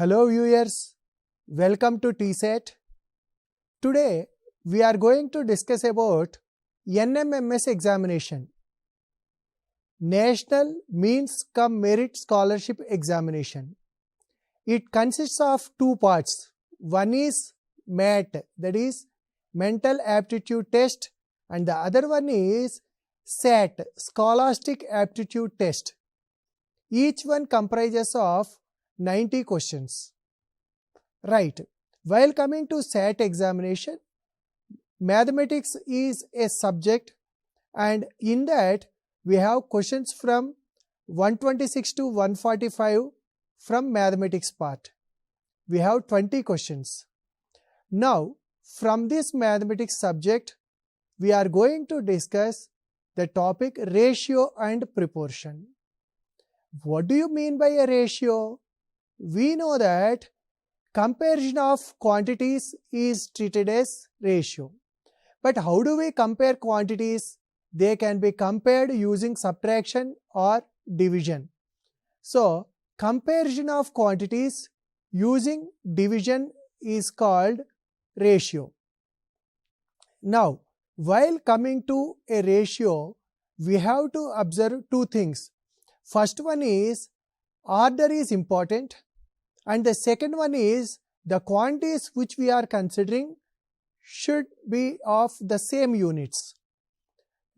Hello viewers, welcome to TSAT. Today we are going to discuss about NMMS examination, National Means Cum Merit Scholarship Examination. It consists of two parts. One is MAT, that is Mental Aptitude Test, and the other one is SAT, Scholastic Aptitude Test. Each one comprises of 90 questions. Right. While coming to SAT examination, mathematics is a subject, and in that we have questions from 126 to 145 from mathematics part. We have 20 questions. Now, from this mathematics subject, we are going to discuss the topic ratio and proportion. What do you mean by a ratio? We know that comparison of quantities is treated as ratio. But how do we compare quantities? They can be compared using subtraction or division. So, comparison of quantities using division is called ratio. Now, while coming to a ratio, we have to observe two things. First one is order is important, and the second one is the quantities which we are considering should be of the same units.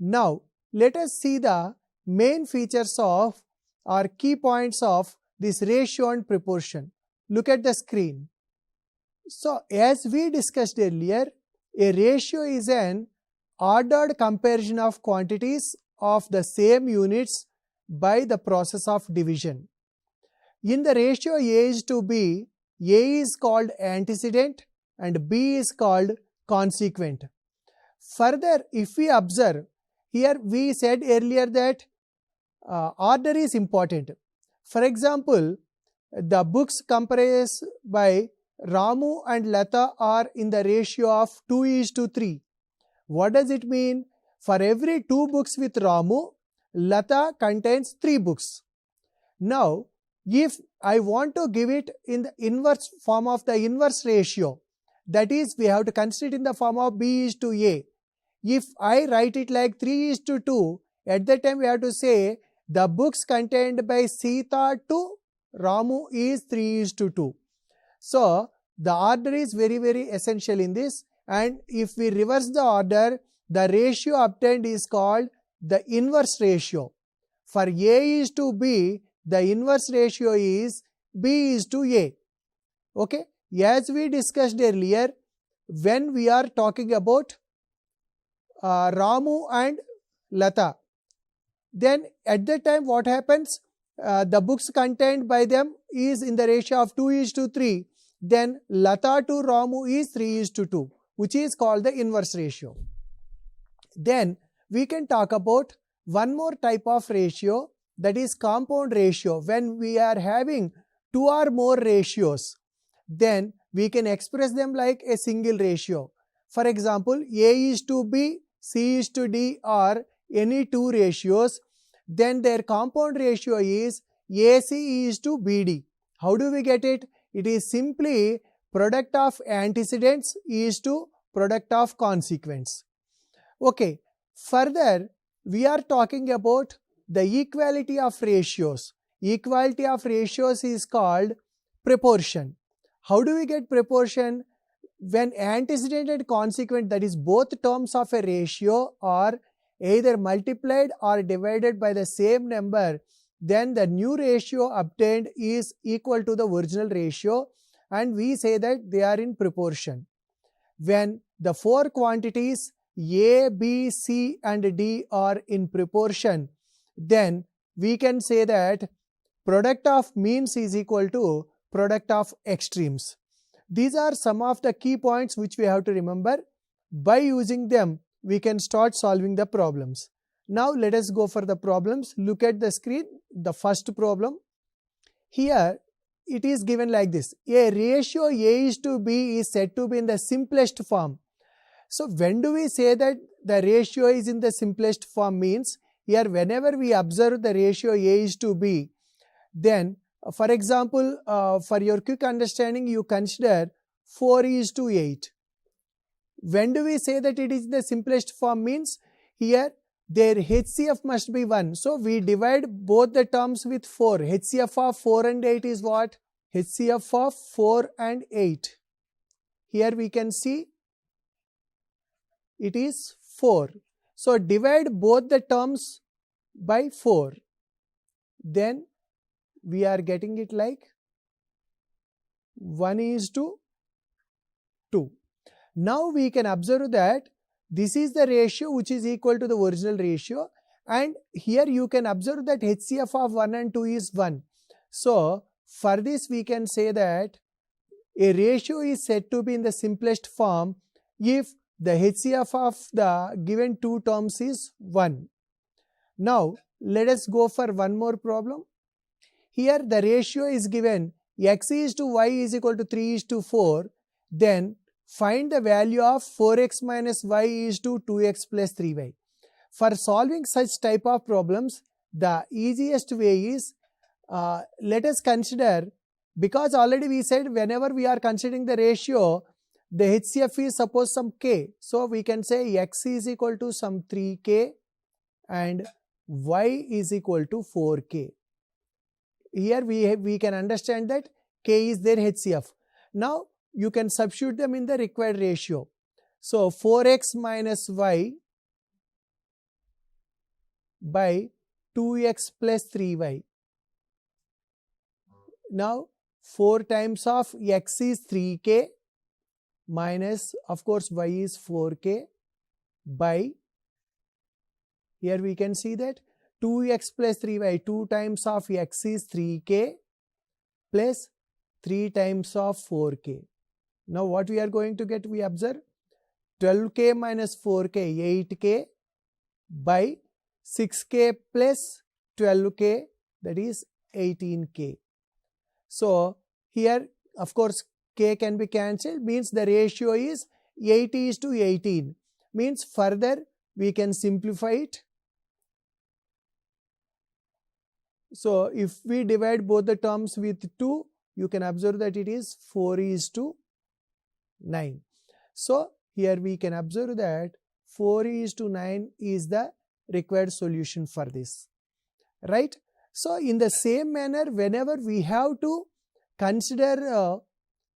Now, let us see the main features of or key points of this ratio and proportion. Look at the screen. So, as we discussed earlier, a ratio is an ordered comparison of quantities of the same units by the process of division. In the ratio A is to B, A is called antecedent and B is called consequent. Further, if we observe, here we said earlier that order is important. For example, the books comprised by Ramu and Latha are in the ratio of 2:3. What does it mean? For every 2 books with Ramu, Latha contains 3 books. Now, if I want to give it in the inverse form of the inverse ratio, that is, we have to consider it in the form of B:A. If I write it like 3:2, at that time we have to say the books contained by Sita to Ramu is 3:2. So, the order is very essential in this, and if we reverse the order, the ratio obtained is called the inverse ratio. For A:B, the inverse ratio is B:A. Okay? As we discussed earlier, when we are talking about Ramu and Latha, then at that time what happens? The books contained by them is in the ratio of 2:3. Then Latha to Ramu is 3:2, which is called the inverse ratio. Then we can talk about one more type of ratio, that is compound ratio. When we are having 2 or more ratios, then we can express them like a single ratio. For example, A:B, C:D are any 2 ratios, then their compound ratio is AC:BD. How do we get it? It is simply product of antecedents is to product of consequents. Okay. Further, we are talking about the equality of ratios. Equality of ratios is called proportion. How do we get proportion? When antecedent and consequent, that is both terms of a ratio, are either multiplied or divided by the same number, then the new ratio obtained is equal to the original ratio, and we say that they are in proportion. When the 4 quantities A, B, C and D are in proportion, then we can say that product of means is equal to product of extremes. These are some of the key points which we have to remember. By using them, we can start solving the problems. Now let us go for the problems. Look at the screen, the first problem. Here it is given like this. A ratio A:B is said to be in the simplest form. So when do we say that the ratio is in the simplest form? Means here whenever we observe the ratio A:B, then For example, for your quick understanding, you consider 4:8. When do we say that it is the simplest form? Means here their HCF must be 1. So we divide both the terms with 4. HCF of 4 and 8 is what? HCF of 4 and 8. Here we can see it is 4. So divide both the terms by 4. Then we are getting it like 1:2. Now we can observe that this is the ratio which is equal to the original ratio, and here you can observe that HCF of 1 and 2 is 1. So for this we can say that a ratio is said to be in the simplest form if the HCF of the given two terms is 1. Now let us go for one more problem. Here the ratio is given x:y is equal to 3:4. Then find the value of 4x minus y is to 2x plus 3y. For solving such type of problems, the easiest way is, let us consider, because already we said whenever we are considering the ratio, the HCF is suppose some k. So we can say x is equal to some 3k and y is equal to 4k. Here we can understand that k is their HCF. Now you can substitute them in the required ratio. So 4x minus y by 2x plus 3y. Now 4 times of x is 3k minus, of course, y is 4k by, here we can see that 2x plus 3y, 2 times of x is 3k plus 3 times of 4k. Now what we are going to get, we observe 12k minus 4k, 8k by 6k plus 12k, that is 18k. So here of course k can be cancelled, means the ratio is 8:18. Means further we can simplify it. So if we divide both the terms with 2, you can observe that it is 4:9. So here we can observe that 4:9 is the required solution for this, right? So in the same manner, whenever we have to consider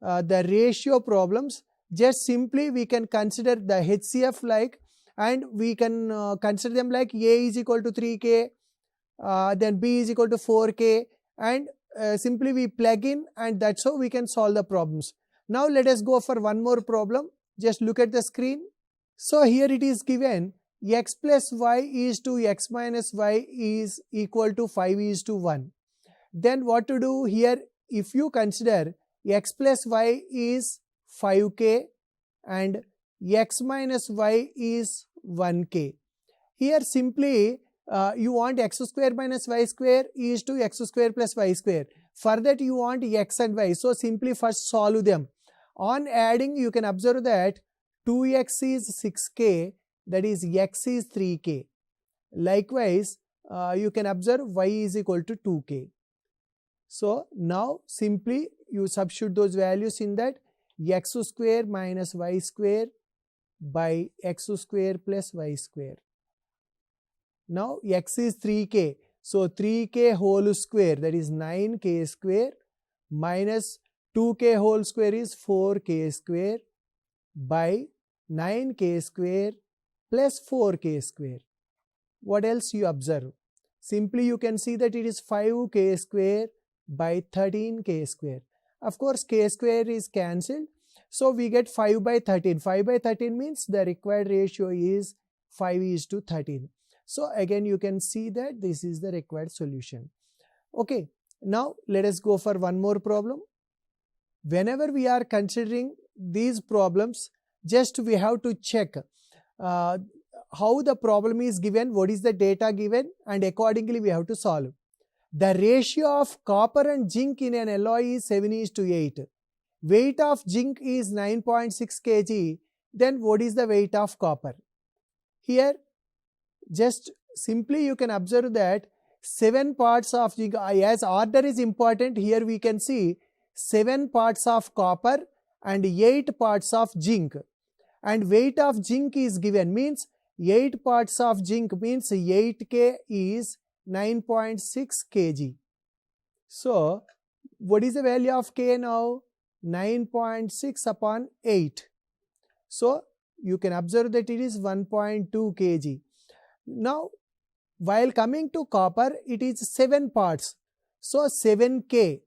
the ratio problems, just simply we can consider the HCF like, and we can consider them like A is equal to 3k, then B is equal to 4k, and simply we plug in, and that's how we can solve the problems. Now let us go for one more problem. Just look at the screen. So here it is given x plus y is to x minus y is equal to 5:1. Then what to do here? If you consider x plus y is 5k and x minus y is 1k. Here simply you want x square minus y square is to x square plus y square. For that you want x and y. So simply first solve them. On adding, you can observe that 2x is 6k, that is x is 3k. Likewise, you can observe y is equal to 2k. So now simply you substitute those values in that, x square minus y square by x square plus y square. Now x is 3k, so 3k whole square, that is 9k square, minus 2k whole square is 4k square by 9k square plus 4k square. What else you observe? Simply you can see that it is 5k square by 13k square. Of course k square is cancelled, so we get 5 by 13. 5 by 13 means the required ratio is 5:13. So again you can see that this is the required solution. Okay, now let us go for one more problem. Whenever we are considering these problems, just we have to check how the problem is given, what is the data given, and accordingly we have to solve. The ratio of copper and zinc in an alloy is 7:8. Weight of zinc is 9.6 kg. Then what is the weight of copper? Here just simply you can observe that 7 parts of zinc. As order is important, here we can see 7 parts of copper and 8 parts of zinc. And weight of zinc is given, means 8 parts of zinc means 8K is 9.6 kg. So what is the value of K now? 9.6 upon 8. So you can observe that it is 1.2 kg. Now while coming to copper, it is 7 parts. So 7K.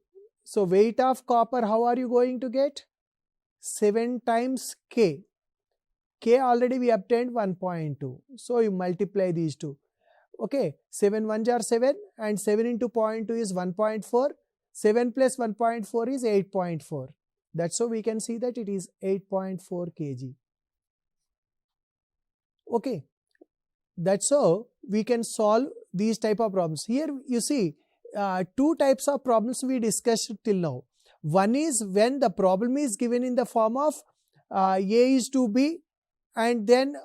So weight of copper, how are you going to get? 7 times K. K already we obtained 1.2. So you multiply these two. Okay, 7 1s are 7 and 7 into 0.2 is 1.4. 7 plus 1.4 is 8.4. That's so we can see that it is 8.4 kg. Okay, that's how we can solve these type of problems. Here you see 2 types of problems we discussed till now. One is when the problem is given in the form of A is to B, and then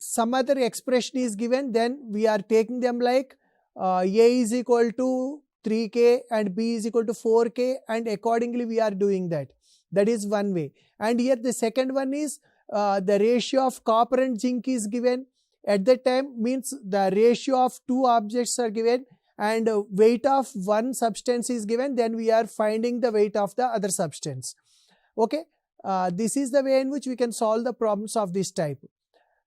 some other expression is given, then we are taking them like A is equal to 3K and B is equal to 4K, and accordingly we are doing that. That is one way. And here the second one is the ratio of copper and zinc is given. At that time, means the ratio of 2 objects are given and weight of one substance is given, then we are finding the weight of the other substance. Okay, this is the way in which we can solve the problems of this type.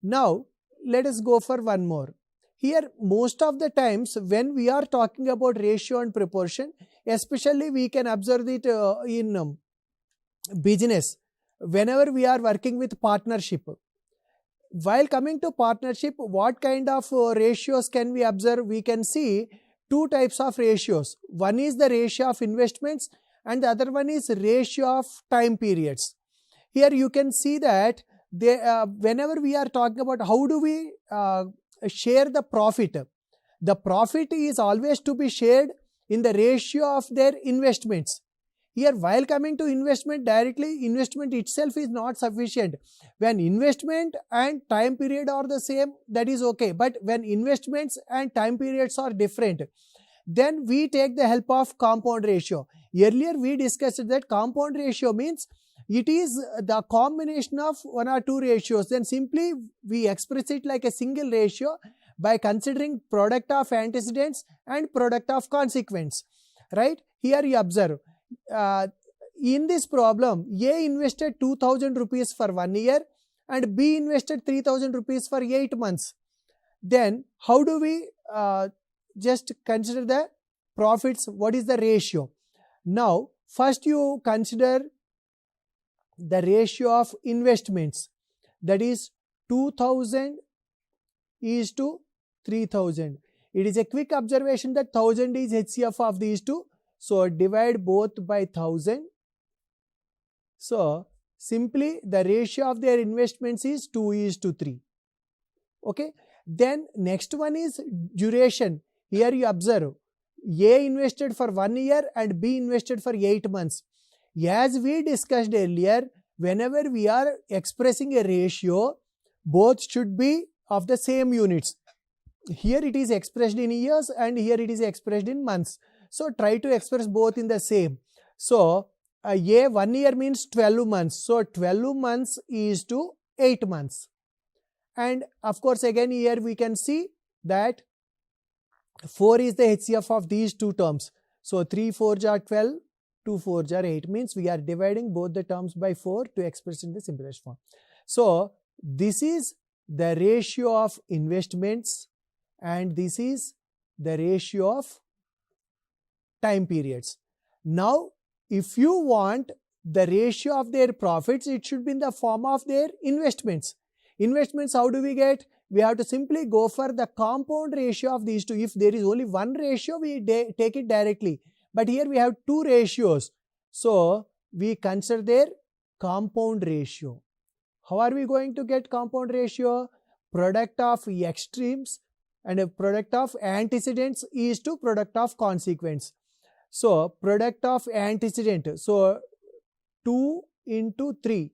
Now let us go for one more. Here most of the times when we are talking about ratio and proportion, especially we can observe it in business, whenever we are working with partnership. While coming to partnership, what kind of ratios can we observe? We can see 2 types of ratios. One is the ratio of investments and the other one is ratio of time periods. Here you can see that whenever we are talking about how do we share the profit is always to be shared in the ratio of their investments. Here while coming to investment directly, investment itself is not sufficient. When investment and time period are the same, that is okay. But when investments and time periods are different, then we take the help of compound ratio. Earlier we discussed that compound ratio means it is the combination of 1 or 2 ratios. Then simply we express it like a single ratio by considering product of antecedents and product of consequence. Right? Here you observe. In this problem, A invested 2000 rupees for 1 year and B invested 3000 rupees for 8 months. Then how do we just consider the profits? What is the ratio? Now first you consider the ratio of investments, that is 2000 is to 3000. It is a quick observation that 1000 is HCF of these two. So divide both by 1000. So simply the ratio of their investments is 2 is to 3. Okay. Then next one is duration. Here you observe A invested for 1 year and B invested for 8 months. As we discussed earlier, whenever we are expressing a ratio, both should be of the same units. Here it is expressed in years and here it is expressed in months. So try to express both in the same. So A 1 year means 12 months. So 12 months is to 8 months. And of course again here we can see that 4 is the HCF of these two terms. So 3 4s are 12, 2 4s are 8, means we are dividing both the terms by 4 to express in the simplest form. So this is the ratio of investments and this is the ratio of time periods. Now if you want the ratio of their profits, it should be in the form of their investments. Investments, how do we get? We have to simply go for the compound ratio of these two. If there is only one ratio, we take it directly. But here we have 2 ratios. So we consider their compound ratio. How are we going to get compound ratio? Product of extremes and a product of antecedents is to product of consequence. So product of antecedent. So 2 into 3.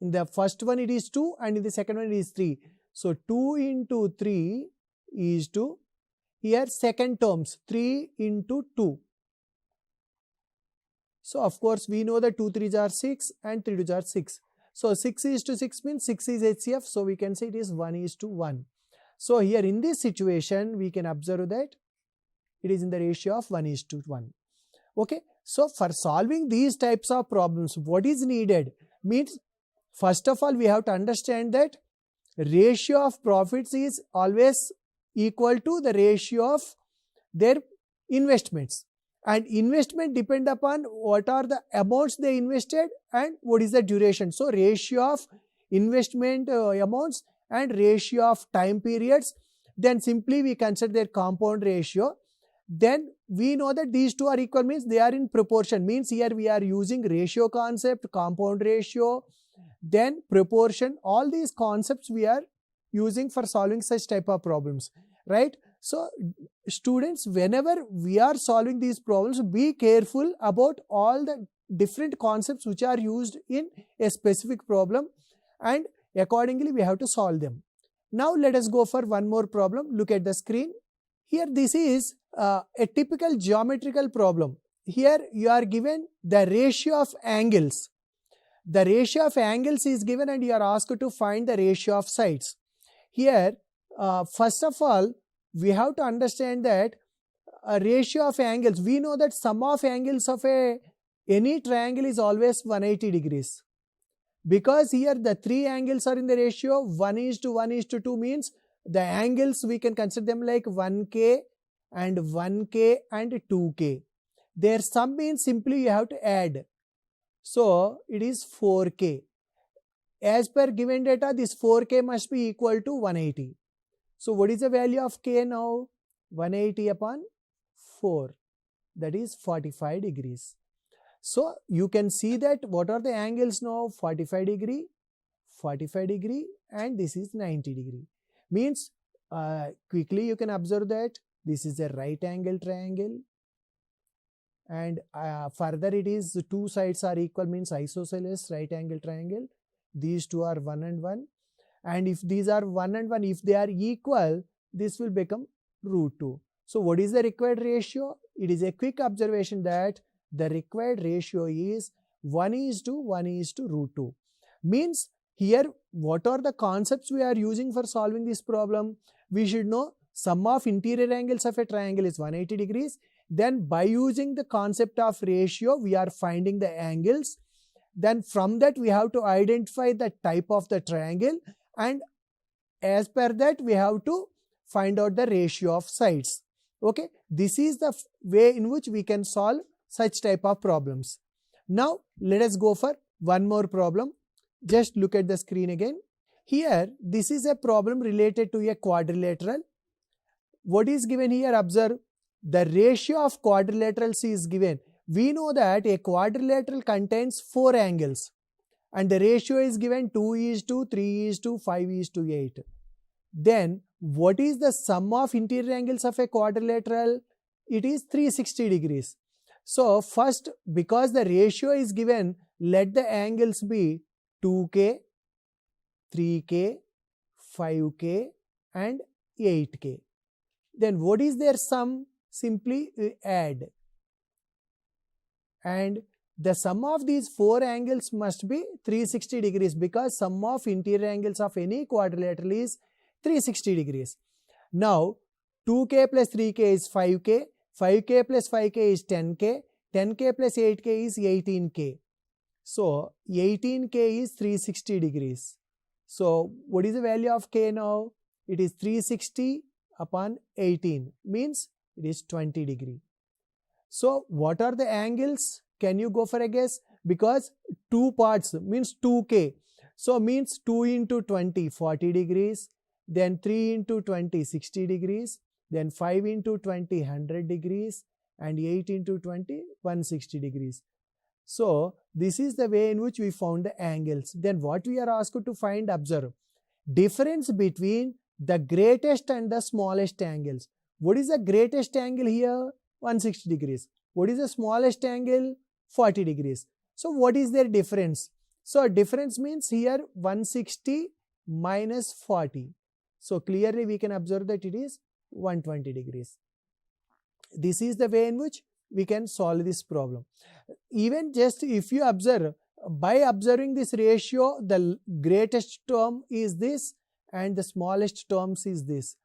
In the first one it is 2 and in the second one it is 3. So 2 into 3 is to, here second terms 3 into 2. So of course we know that 2 3s are 6 and 3 2s are 6. So 6:6 means 6 is HCF. So we can say it is 1:1. So here in this situation we can observe that it is in the ratio of 1:1. Okay. So for solving these types of problems, what is needed means, first of all we have to understand that ratio of profits is always equal to the ratio of their investments, and investment depend upon what are the amounts they invested and what is the duration. So ratio of investment amounts and ratio of time periods, then simply we consider their compound ratio. Then we know that these two are equal means they are in proportion, means here we are using ratio concept, compound ratio, then proportion. All these concepts we are using for solving such type of problems, right? So students, whenever we are solving these problems, be careful about all the different concepts which are used in a specific problem, and accordingly we have to solve them. Now let us go for one more problem. Look at the screen. Here this is a typical geometrical problem. Here you are given the ratio of angles. The ratio of angles is given and you are asked to find the ratio of sides. Here first of all we have to understand that a ratio of angles, we know that sum of angles of any triangle is always 180 degrees. Because here the three angles are in the ratio 1:1:2 means the angles we can consider them like 1K and 1K and 2K. Their sum means simply you have to add. So it is 4K. As per given data, this 4K must be equal to 180. So what is the value of K now? 180 upon 4, that is 45 degrees. So you can see that what are the angles now? 45 degree, 45 degree, and this is 90 degree. Means quickly you can observe that this is a right angle triangle, and further it is two sides are equal means isosceles right angle triangle. These two are 1 and 1, and if these are 1 and 1, if they are equal, this will become √2. So what is the required ratio? It is a quick observation that the required ratio is 1:1:√2. Means here what are the concepts we are using for solving this problem? We should know sum of interior angles of a triangle is 180 degrees. Then by using the concept of ratio, we are finding the angles. Then from that we have to identify the type of the triangle, and as per that we have to find out the ratio of sides. Okay, this is the way in which we can solve such type of problems. Now let us go for one more problem. Just look at the screen again. Here this is a problem related to a quadrilateral. What is given here? Observe, the ratio of quadrilaterals is given. We know that a quadrilateral contains 4 angles and the ratio is given 2:3:5:8. Then what is the sum of interior angles of a quadrilateral? It is 360 degrees. So first, because the ratio is given, let the angles be 2K, 3K, 5K and 8K. Then what is their sum? Simply add. And the sum of these 4 angles must be 360 degrees, because sum of interior angles of any quadrilateral is 360 degrees. Now 2K plus 3K is 5K, 5K plus 5K is 10K, 10K plus 8K is 18K. So 18K is 360 degrees. So what is the value of K now? It is 360 upon 18 means it is 20 degree. So what are the angles? Can you go for a guess? Because 2 parts means 2K. So means 2 into 20, 40 degrees. Then 3 into 20, 60 degrees. Then 5 into 20, 100 degrees. And 8 into 20, 160 degrees. So this is the way in which we found the angles. Then what we are asked to find, observe, difference between the greatest and the smallest angles. What is the greatest angle here? 160 degrees. What is the smallest angle? 40 degrees. So what is their difference? So difference means here 160 minus 40. So clearly we can observe that it is 120 degrees. This is the way in which we can solve this problem. Even just if you observe, by observing this ratio, the greatest term is this and the smallest terms is this.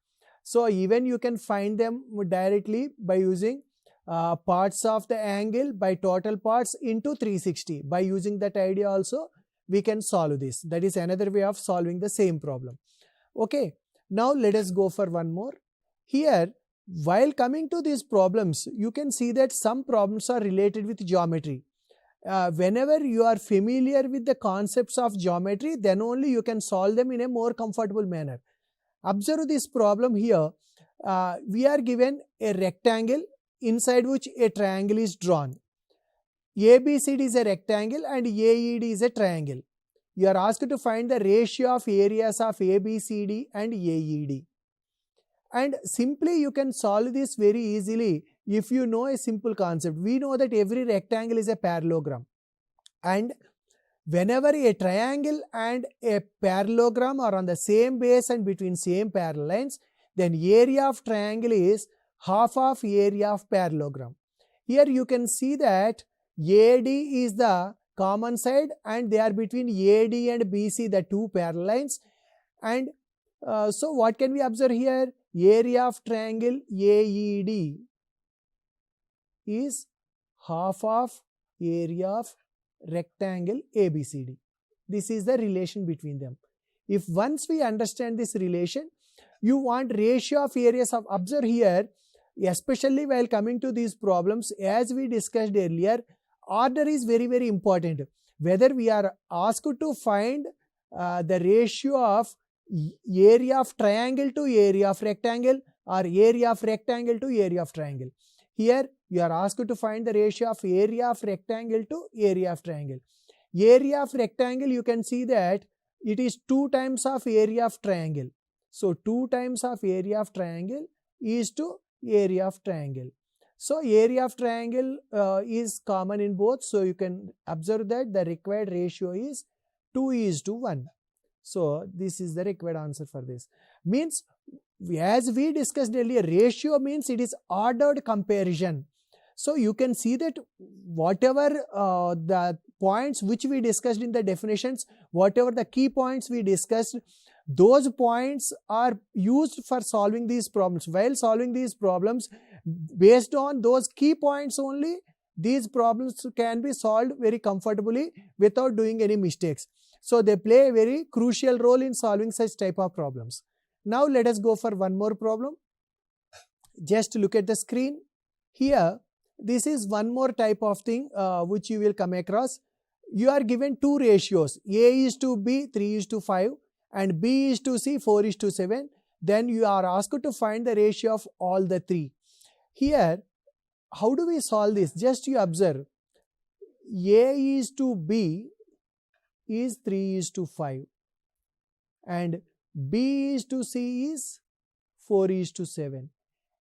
So even you can find them directly by using parts of the angle by total parts into 360. By using that idea also, we can solve this. That is another way of solving the same problem. Okay, now let us go for one more. Here, while coming to these problems, you can see that some problems are related with geometry. Whenever you are familiar with the concepts of geometry, then only you can solve them in a more comfortable manner. Observe this problem here. We are given a rectangle inside which a triangle is drawn. ABCD is a rectangle and AED is a triangle. You are asked to find the ratio of areas of ABCD and AED. And simply you can solve this very easily if you know a simple concept. We know that every rectangle is a parallelogram. And whenever a triangle and a parallelogram are on the same base and between same parallel lines, then area of triangle is half of area of parallelogram. Here you can see that AD is the common side and they are between AD and BC, the two parallel lines. And so what can we observe here? Area of triangle AED is half of area of rectangle ABCD. This is the relation between them. If once we understand this relation, you want ratio of areas of, observe here, especially while coming to these problems, as we discussed earlier, order is very, very important. Whether we are asked to find the ratio of area of triangle to area of rectangle or area of rectangle to area of triangle. Here you are asked to find the ratio of area of rectangle to area of triangle. Area of rectangle, you can see that it is 2 times of area of triangle. So 2 times of area of triangle is to area of triangle. So area of triangle is common in both. So you can observe that the required ratio is 2:1. So this is the required answer for this. Means, as we discussed earlier, ratio means it is ordered comparison. So you can see that whatever the points which we discussed in the definitions, whatever the key points we discussed, those points are used for solving these problems. While solving these problems, based on those key points only, these problems can be solved very comfortably without doing any mistakes. So they play a very crucial role in solving such type of problems. Now let us go for one more problem. Just look at the screen. Here, this is one more type of thing which you will come across. You are given 2 ratios, A is to B 3:5 and B is to C 4:7. Then you are asked to find the ratio of all the 3. Here, how do we solve this? Just you observe, A is to B is 3:5 and B is to C is 4:7.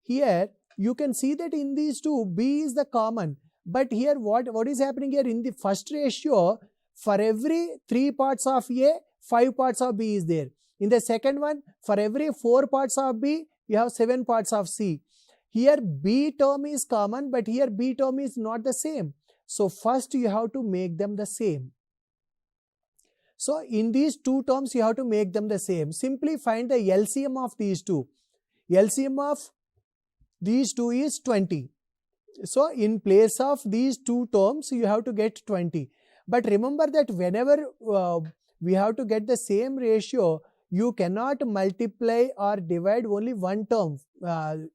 Here you can see that in these two, B is the common. But here what is happening here? In the first ratio, for every 3 parts of A, 5 parts of B is there. In the second one, for every 4 parts of B, you have 7 parts of C. Here B term is common, but here B term is not the same. So first you have to make them the same. So in these 2 terms, you have to make them the same. Simply find the LCM of these 2. LCM of these 2 is 20. So in place of these 2 terms, you have to get 20. But remember that whenever we have to get the same ratio, you cannot multiply or divide only one term.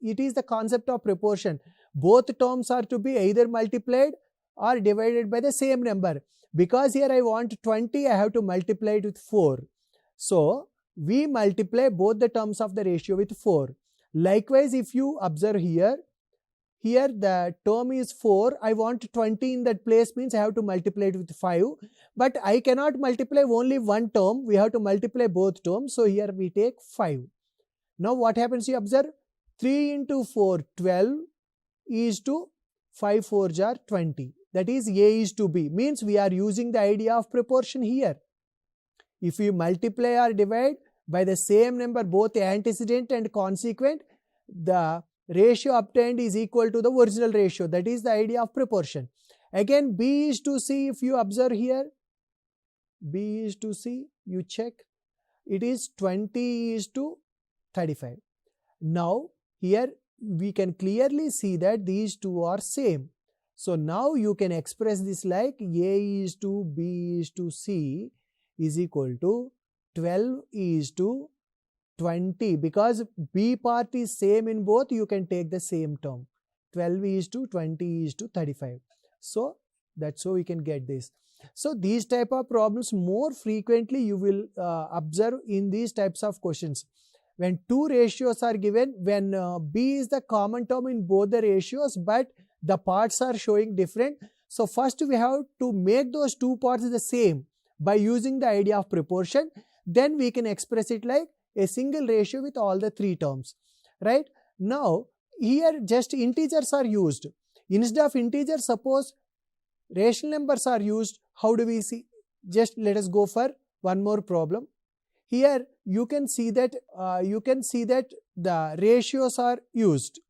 It is the concept of proportion. Both terms are to be either multiplied or divided by the same number. Because here I want 20, I have to multiply it with 4. So we multiply both the terms of the ratio with 4. Likewise, if you observe here the term is 4, I want 20 in that place, means I have to multiply it with 5. But I cannot multiply only one term, we have to multiply both terms. So here we take 5. Now what happens? You observe 3 into 4, 12 is to 5 4s are 20. That is A is to B. Means we are using the idea of proportion here. If you multiply or divide by the same number, both antecedent and consequent, the ratio obtained is equal to the original ratio. That is the idea of proportion. Again, B:C, if you observe here, B:C, you check, it is 20:35. Now here we can clearly see that these two are same. So now you can express this like A:B:C is equal to 12:20. Because B part is same in both, you can take the same term, 12:20:35. So that's how we can get this. So these type of problems more frequently you will observe in these types of questions. When two ratios are given, when B is the common term in both the ratios, but the parts are showing different. So first we have to make those two parts the same by using the idea of proportion. Then we can express it like a single ratio with all the three terms, right? Now here just integers are used. Instead of integers, suppose rational numbers are used. How do we see? Just let us go for one more problem. Here you can see that the ratios are used.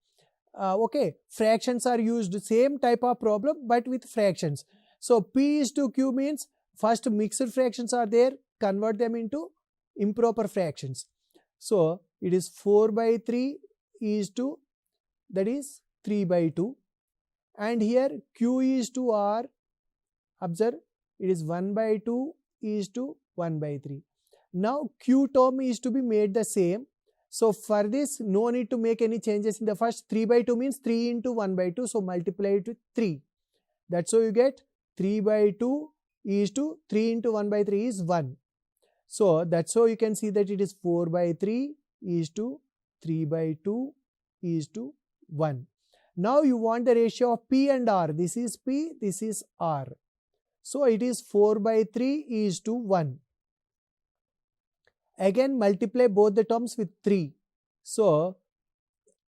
Okay, fractions are used, same type of problem but with fractions. So P:2Q means first mixed fractions are there, convert them into improper fractions. So it is 4/3 that is 3/2, and here Q:2R, observe, it is 1/2 1/3. Now Q term is to be made the same. So for this no need to make any changes in the first. 3/2 means 3 into 1/2, so multiply it with 3. That's how you get 3/2 3 into 1/3 is 1. So that's how you can see that it is 4/3 3/2 1. Now you want the ratio of P and R. This is P, this is R. So it is 4/3 1. Again multiply both the terms with 3. So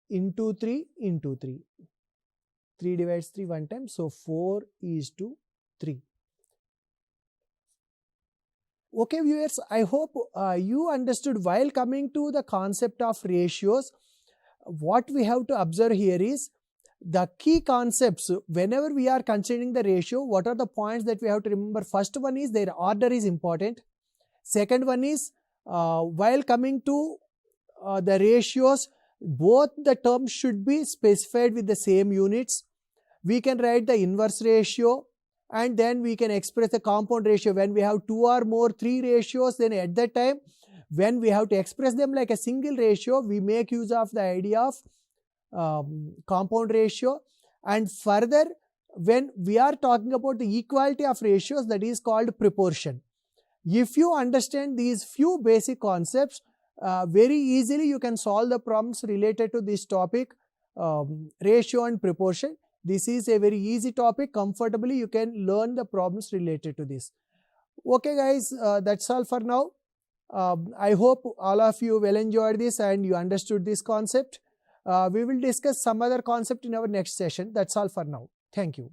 into 3 into 3. 3 divides 3 one time. So 4:3. Okay viewers, I hope you understood. While coming to the concept of ratios, what we have to observe here is the key concepts. Whenever we are considering the ratio, what are the points that we have to remember? First one is their order is important. Second one is while coming to the ratios, both the terms should be specified with the same units. We can write the inverse ratio, and then we can express the compound ratio. When we have 2 or more 3 ratios, then at that time when we have to express them like a single ratio, we make use of the idea of compound ratio. And further, when we are talking about the equality of ratios, that is called proportion. If you understand these few basic concepts, very easily you can solve the problems related to this topic, ratio and proportion. This is a very easy topic. Comfortably you can learn the problems related to this. Okay guys, that's all for now. I hope all of you well enjoyed this and you understood this concept. We will discuss some other concept in our next session. That's all for now. Thank you.